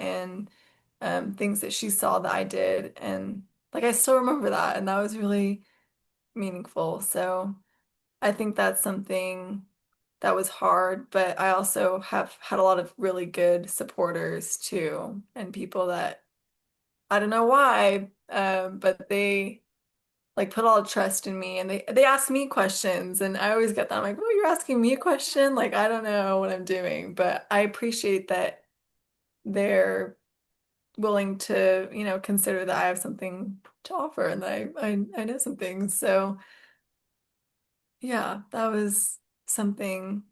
and things that she saw that I did. And like I still remember that, and that was really meaningful. So I think that's something that was hard, but I also have had a lot of really good supporters too, and people that I don't know why, but they like put all the trust in me, and they ask me questions, and I always get that. I'm like, oh, you're asking me a question? Like I don't know what I'm doing, but I appreciate that they're willing to, consider that I have something to offer and that I know some things. So yeah, that was something.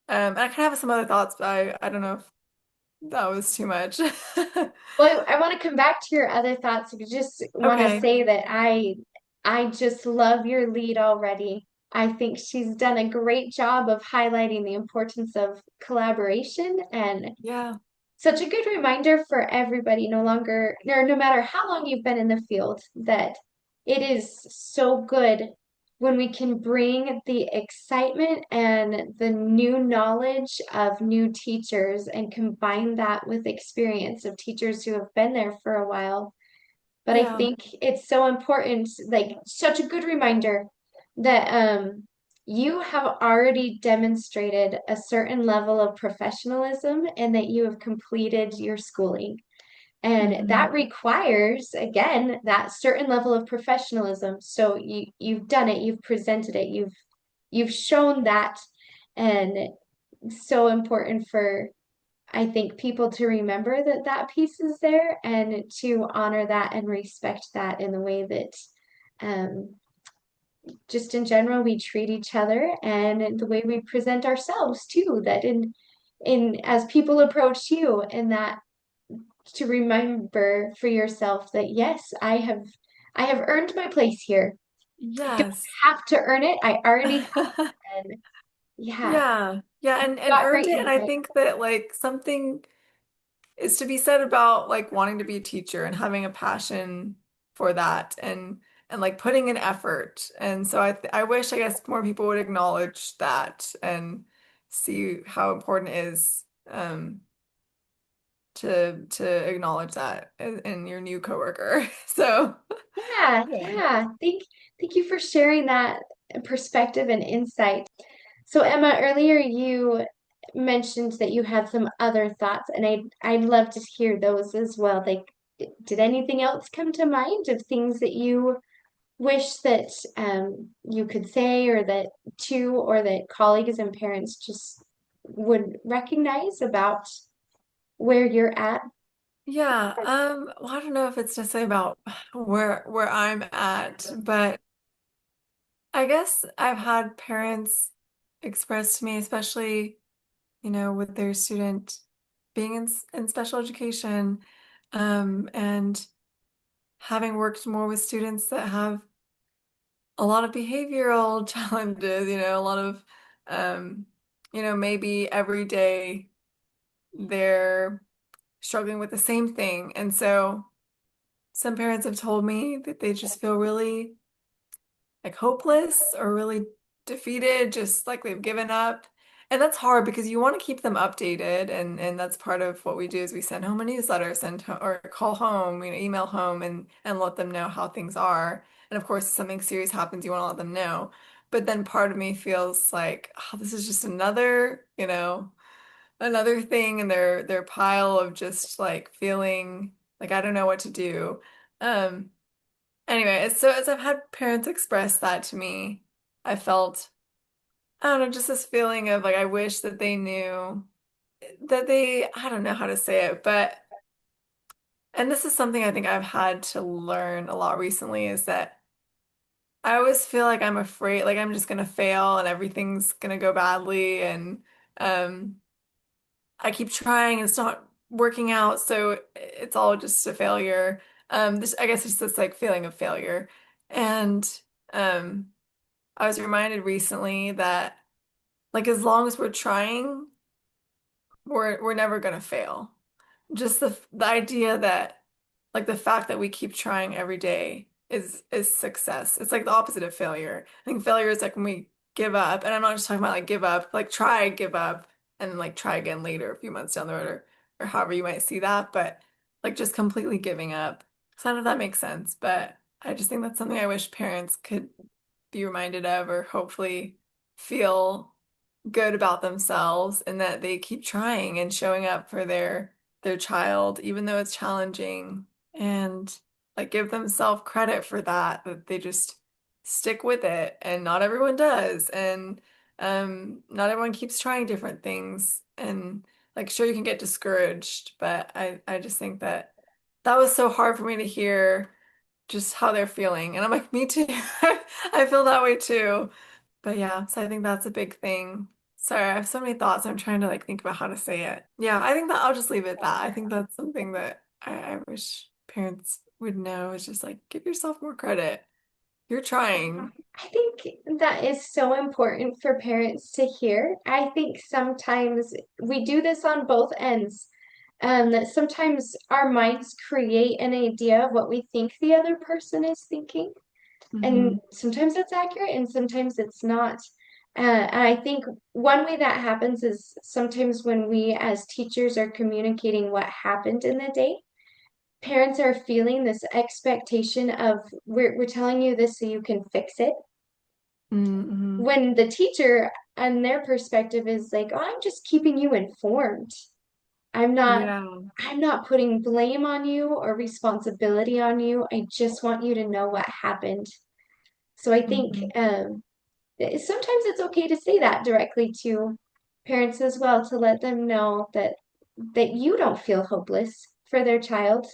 And I kind of have some other thoughts, but I don't know if that was too much. Well, I want to come back to your other thoughts. I just want to Okay. say that I just love your lead already. I think she's done a great job of highlighting the importance of collaboration and Yeah. such a good reminder for everybody, no longer, or no matter how long you've been in the field, that it is so good when we can bring the excitement and the new knowledge of new teachers and combine that with experience of teachers who have been there for a while. But I Yeah. think it's so important, like such a good reminder that you have already demonstrated a certain level of professionalism and that you have completed your schooling. And Hmm. that requires, again, that certain level of professionalism. So you've done it, you've presented it, you've shown that, and so important for I think people to remember that that piece is there and to honor that and respect that in the way that um, just in general we treat each other and the way we present ourselves too. That in as people approach you and that to remember for yourself that yes, I have earned my place here. I don't Yes. have to earn it. I already have. And yeah, Yeah. Yeah. And got earned great it. And I insight. think that like something is to be said about like wanting to be a teacher and having a passion for that and like putting in effort. And so I wish I guess more people would acknowledge that and see how important it is to acknowledge that in your new coworker. So Yeah, yeah. yeah. Thank you for sharing that perspective and insight. So Emma, earlier you mentioned that you had some other thoughts, and I'd love to hear those as well. Like, did anything else come to mind of things that you wish that you could say, or that or that colleagues and parents just would recognize about where you're at? Yeah, well, I don't know if it's necessarily about where I'm at, but I guess I've had parents express to me, especially, with their student being in special education, and having worked more with students that have a lot of behavioral challenges, a lot of, um, maybe every day they're struggling with the same thing. And so some parents have told me that they just feel really like hopeless or really defeated, just like they've given up. And that's hard because you want to keep them updated, and that's part of what we do is we send home a newsletter, or call home, email home and let them know how things are. And of course, if something serious happens, you want to let them know. But then part of me feels like, oh, this is just another thing in their pile of just like feeling like I don't know what to do. Um, Anyway, so as I've had parents express that to me, I felt, I don't know, just this feeling of like I wish that they knew that I don't know how to say it, but and this is something I think I've had to learn a lot recently is that I always feel like I'm afraid, like I'm just gonna fail and everything's gonna go badly, and um I keep trying and it's not working out, so it's all just a failure. I guess it's this like feeling of failure. And um I was reminded recently that like as long as we're trying, we're never gonna fail. Just the idea that like the fact that we keep trying every day is success. It's like the opposite of failure. I think failure is like when we give up, and I'm not just talking about like give up, like try, give up, and then like try again later, a few months down the road, or however you might see that, but like just completely giving up. So I don't know if that makes sense, but I just think that's something I wish parents could be reminded of or hopefully feel good about themselves and that they keep trying and showing up for their child even though it's challenging and like give themselves credit for that they just stick with it and not everyone does and not everyone keeps trying different things and like sure you can get discouraged but I just think that that was so hard for me to hear just how they're feeling. And I'm like, me too. I feel that way too. But yeah, so I think that's a big thing. Sorry, I have so many thoughts. I'm trying to like think about how to say it. Yeah, I think that I'll just leave it at that. I think that's something that I wish parents would know is just like give yourself more credit. You're trying. I think that is so important for parents to hear. I think sometimes we do this on both ends. That sometimes our minds create an idea of what we think the other person is thinking. And Hmm. sometimes it's accurate and sometimes it's not. And I think one way that happens is sometimes when we as teachers are communicating what happened in the day, parents are feeling this expectation of we're telling you this so you can fix it. Hmm. When the teacher and their perspective is like, oh, I'm just keeping you informed. I'm not Yeah. I'm not putting blame on you or responsibility on you. I just want you to know what happened. So I think Hmm. sometimes it's okay to say that directly to parents as well to let them know that you don't feel hopeless for their child,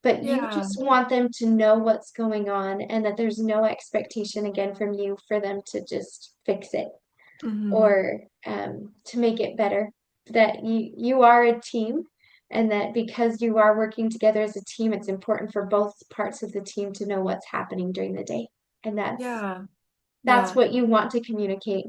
but you Yeah. just want them to know what's going on and that there's no expectation again from you for them to just fix it Hmm. or to make it better. That you are a team, and that because you are working together as a team, it's important for both parts of the team to know what's happening during the day, and Yeah. that's Yeah. what you want to communicate.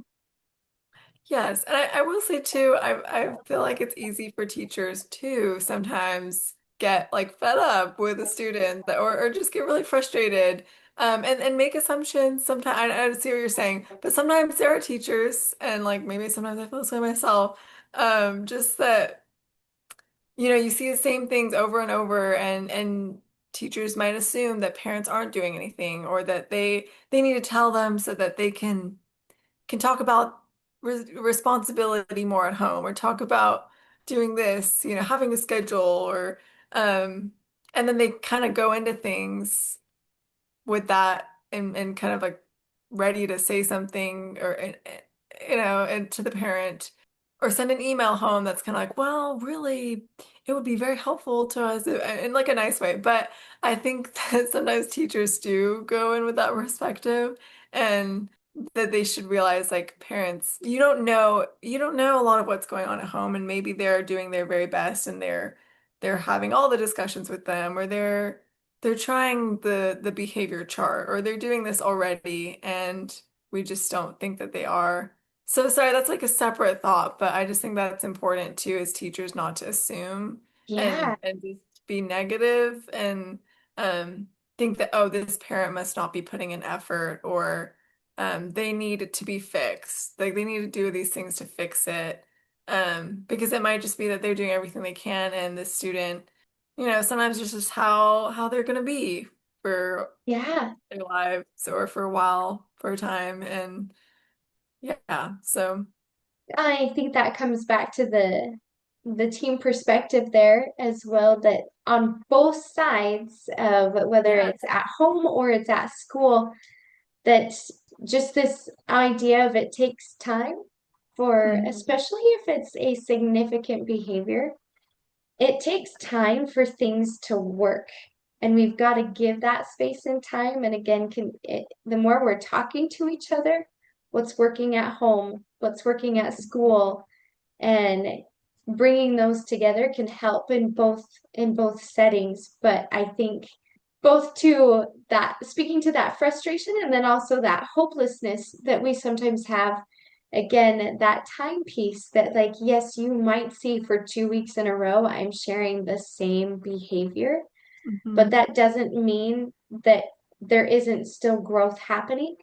Yes, and I will say too, I feel like it's easy for teachers to sometimes get like fed up with a student or just get really frustrated and make assumptions. Sometimes I see what you're saying, but sometimes there are teachers and like maybe sometimes I feel this way myself, just that you see the same things over and over and teachers might assume that parents aren't doing anything or that they need to tell them so that they can talk about responsibility more at home or talk about doing this, having a schedule or um and then they kind of go into things with that and kind of like ready to say something or and to the parent or send an email home that's kind of like, well, really, it would be very helpful to us in like a nice way. But I think that sometimes teachers do go in with that perspective and that they should realize like parents, you don't know a lot of what's going on at home and maybe they're doing their very best and they're having all the discussions with them or they're trying the behavior chart or they're doing this already and we just don't think that they are. So sorry, that's like a separate thought, but I just think that's important too as teachers not to assume Yeah, and just be negative um think that, oh, this parent must not be putting in effort, or they need it to be fixed. Like they need to do these things to fix it. Because it might just be that they're doing everything they can, and the student, sometimes it's just how they're gonna be for Yeah. their lives or for a while, for a time. And yeah, so I think that comes back to the team perspective there as well, that on both sides of whether yeah. it's at home or it's at school, that just this idea of it takes time for, Mhm. especially if it's a significant behavior, it takes time for things to work. And we've got to give that space and time. And again, the more we're talking to each other, what's working at home, what's working at school, and bringing those together can help in both settings. But I think both to that, speaking to that frustration and then also that hopelessness that we sometimes have, again, that timepiece that, like, yes, you might see for 2 weeks in a row I'm sharing the same behavior, but Mhm. that doesn't mean that there isn't still growth happening,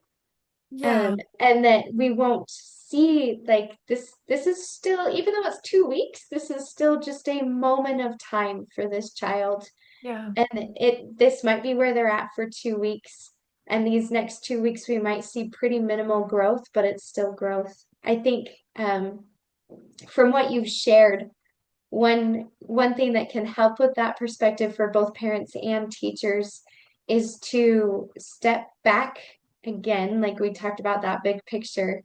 Yeah. and that we won't see, like, this is still, even though it's 2 weeks, this is still just a moment of time for this child. Yeah. And this might be where they're at for 2 weeks. And these next 2 weeks we might see pretty minimal growth, but it's still growth. I think from what you've shared, one thing that can help with that perspective for both parents and teachers is to step back again, like we talked about that big picture.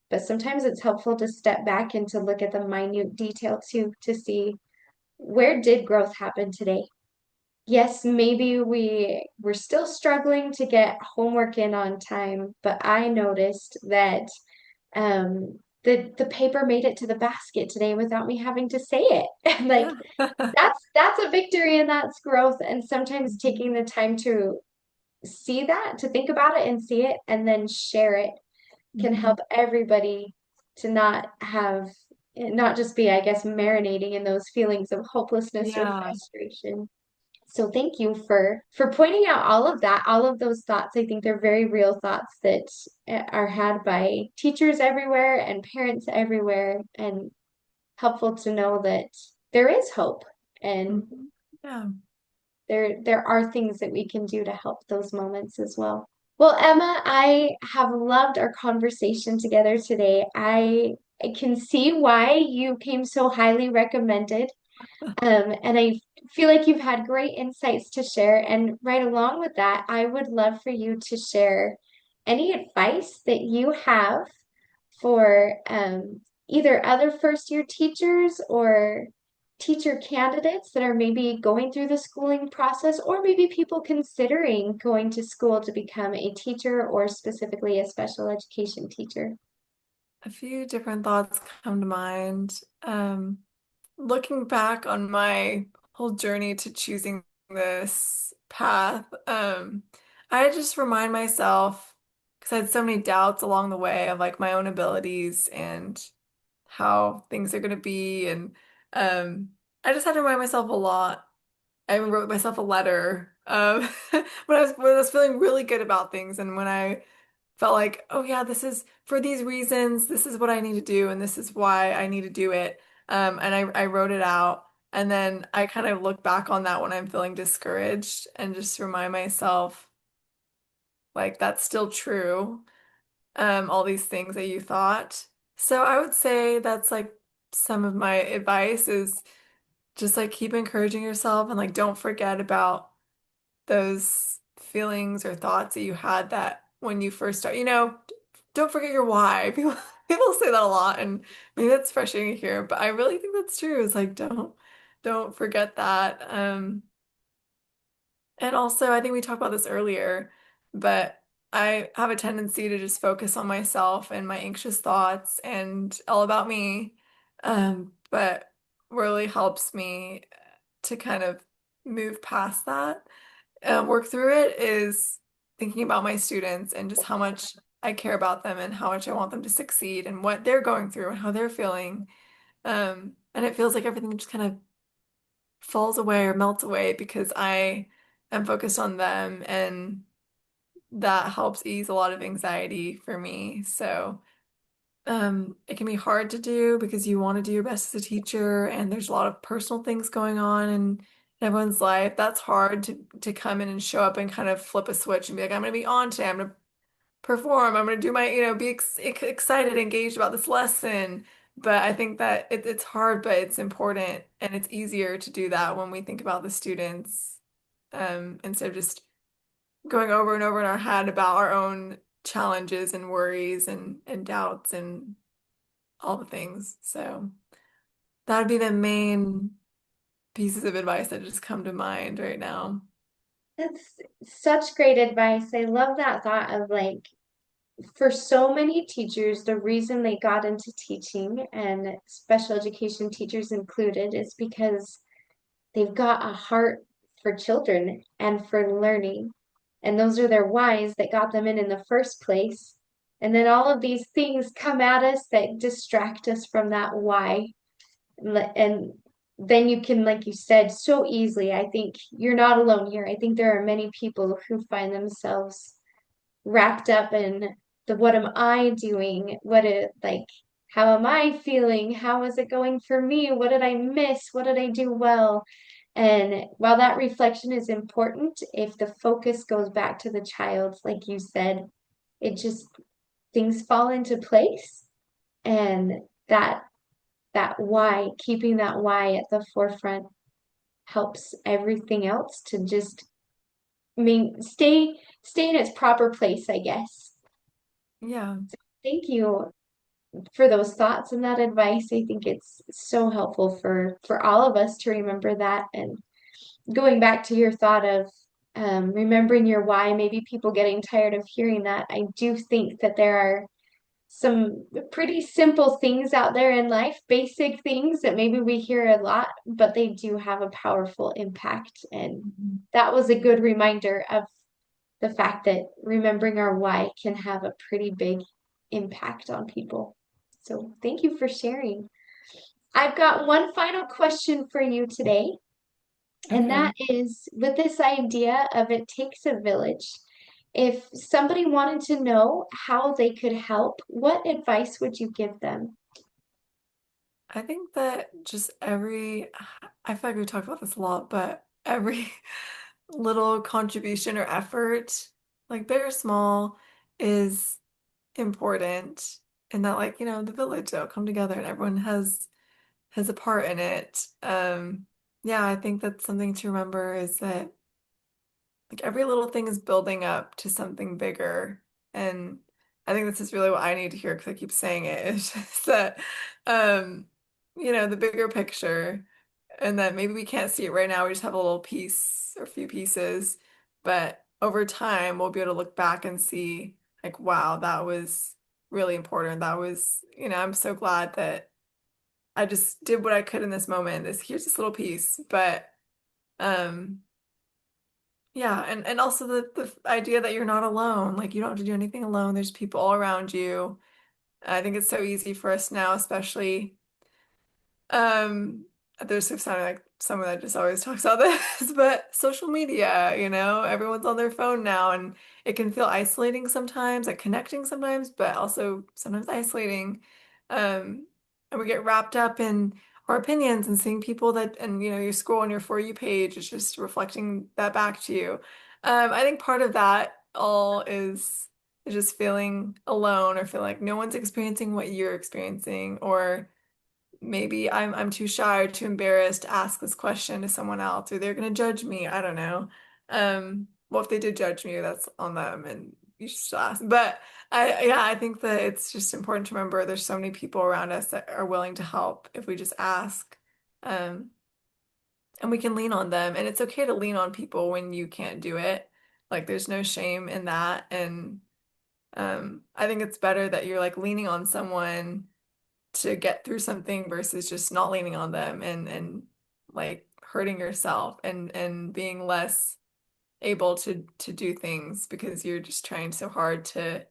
But sometimes it's helpful to step back and to look at the minute detail too, to see where did growth happen today. Yes, maybe we're still struggling to get homework in on time, but I noticed that the paper made it to the basket today without me having to say it. And like Yeah. that's a victory and that's growth. And sometimes Mhm. taking the time to see that, to think about it and see it and then share it can Mhm. help everybody to not just be, I guess, marinating in those feelings of hopelessness or Yeah. frustration. So thank you for pointing out all of that, all of those thoughts. I think they're very real thoughts that are had by teachers everywhere and parents everywhere, and helpful to know that there is hope and Mhm. Yeah. there are things that we can do to help those moments as well. Well, Emma, I have loved our conversation together today. I can see why you came so highly recommended. And I feel like you've had great insights to share. And right along with that, I would love for you to share any advice that you have for either other first year teachers or teacher candidates that are maybe going through the schooling process, or maybe people considering going to school to become a teacher or specifically a special education teacher. A few different thoughts come to mind. Looking back on my whole journey to choosing this path, I just remind myself, because I had so many doubts along the way of like my own abilities and how things are going to be. And I just had to remind myself a lot. I even wrote myself a letter when I was feeling really good about things, and when I felt like, oh yeah, this is for these reasons, this is what I need to do, and this is why I need to do it. And I wrote it out, and then I kind of look back on that when I'm feeling discouraged and just remind myself, like, that's still true. All these things that you thought. So I would say that's like some of my advice is just like keep encouraging yourself and like don't forget about those feelings or thoughts that you had that when you first start, don't forget your why. People say that a lot, and maybe that's frustrating to hear, but I really think that's true. It's like don't forget that. And also I think we talked about this earlier, but I have a tendency to just focus on myself and my anxious thoughts and all about me. But really helps me to kind of move past that, work through it is thinking about my students and just how much I care about them and how much I want them to succeed and what they're going through and how they're feeling. And it feels like everything just kind of falls away or melts away because I and focused on them, and that helps ease a lot of anxiety for me. So it can be hard to do because you want to do your best as a teacher, and there's a lot of personal things going on in everyone's life. That's hard to come in and show up and kind of flip a switch and be like, I'm going to be on today. I'm going to perform. I'm going to do my, be excited, engaged about this lesson. But I think that it's hard, but it's important, and it's easier to do that when we think about the students, instead of just going over and over in our head about our own challenges and worries and doubts and all the things. So that would be the main pieces of advice that just come to mind right now. That's such great advice. I love that thought of like, for so many teachers, the reason they got into teaching, and special education teachers included, is because they've got a heart for children and for learning. And those are their whys that got them in the first place. And then all of these things come at us that distract us from that why. And then you can, like you said, so easily, I think you're not alone here. I think there are many people who find themselves wrapped up in the what am I doing? How am I feeling? How is it going for me? What did I miss? What did I do well? And while that reflection is important, if the focus goes back to the child, like you said, it just things fall into place. And that why, keeping that why at the forefront helps everything else to just stay in its proper place, I guess. Yeah. Thank you for those thoughts and that advice. I think it's so helpful for all of us to remember that. And going back to your thought of remembering your why, maybe people getting tired of hearing that. I do think that there are some pretty simple things out there in life, basic things that maybe we hear a lot, but they do have a powerful impact. And Mhm. that was a good reminder of the fact that remembering our why can have a pretty big impact on people. So thank you for sharing. I've got one final question for you today, and Okay. that is with this idea of it takes a village. If somebody wanted to know how they could help, what advice would you give them? I think that just I feel like we talked about this a lot, but every little contribution or effort, like big or small, is important. And that, like, the village, they'll come together and everyone has a part in it. Yeah, I think that's something to remember, is that like every little thing is building up to something bigger. And I think this is really what I need to hear, because I keep saying it. It's just that, um, the bigger picture, and that maybe we can't see it right now. We just have a little piece or a few pieces, but over time we'll be able to look back and see like, wow, that was really important. That was, I'm so glad that I just did what I could in this moment. Here's this little piece, but um yeah, and also the idea that you're not alone, like you don't have to do anything alone. There's people all around you. I think it's so easy for us now, especially um there's sounding like someone that just always talks about this, but social media, everyone's on their phone now, and it can feel isolating sometimes, like connecting sometimes, but also sometimes isolating. Um, and we get wrapped up in our opinions and seeing people and you scroll on your For You page, it's just reflecting that back to you. I think part of that all is just feeling alone, or feel like no one's experiencing what you're experiencing, or maybe I'm too shy or too embarrassed to ask this question to someone else, or they're gonna judge me. I don't know. Well, if they did judge me, that's on them, and you should still ask. But yeah, I think that it's just important to remember there's so many people around us that are willing to help if we just ask. Um, and we can lean on them, and it's okay to lean on people when you can't do it. Like there's no shame in that, and I think it's better that you're like leaning on someone to get through something versus just not leaning on them and like hurting yourself and being less able to do things because you're just trying so hard to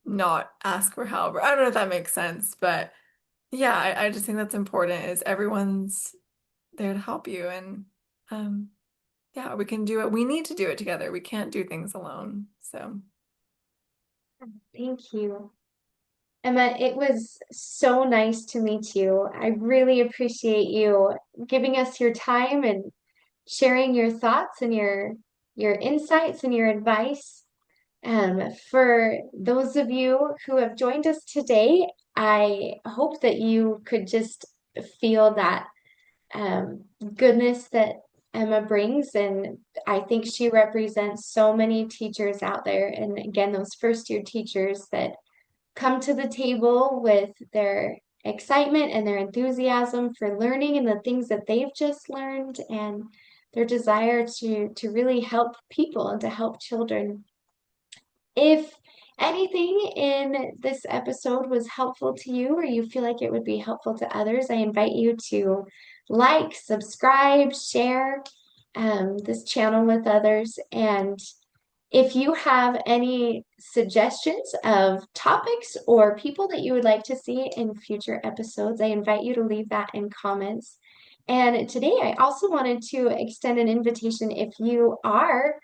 not ask for help. I don't know if that makes sense, but yeah, I just think that's important, is everyone's there to help you, and um yeah, we can do it. We need to do it together. We can't do things alone. So Thank you. Emma, it was so nice to meet you. I really appreciate you giving us your time and sharing your thoughts and your insights and your advice. For those of you who have joined us today, I hope that you could just feel that goodness that Emma brings. And I think she represents so many teachers out there. And again, those first year teachers that come to the table with their excitement and their enthusiasm for learning and the things that they've just learned and their desire to really help people and to help children. If anything in this episode was helpful to you or you feel like it would be helpful to others, I invite you to like, subscribe, share this channel with others. And if you have any suggestions of topics or people that you would like to see in future episodes, I invite you to leave that in comments. And today I also wanted to extend an invitation if you are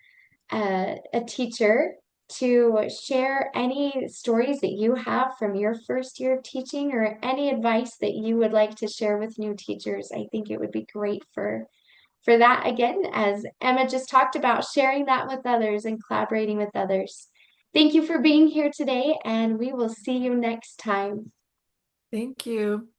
a teacher to share any stories that you have from your first year of teaching or any advice that you would like to share with new teachers. I think it would be great for that again, as Emma just talked about, sharing that with others and collaborating with others. Thank you for being here today, and we will see you next time. thank you.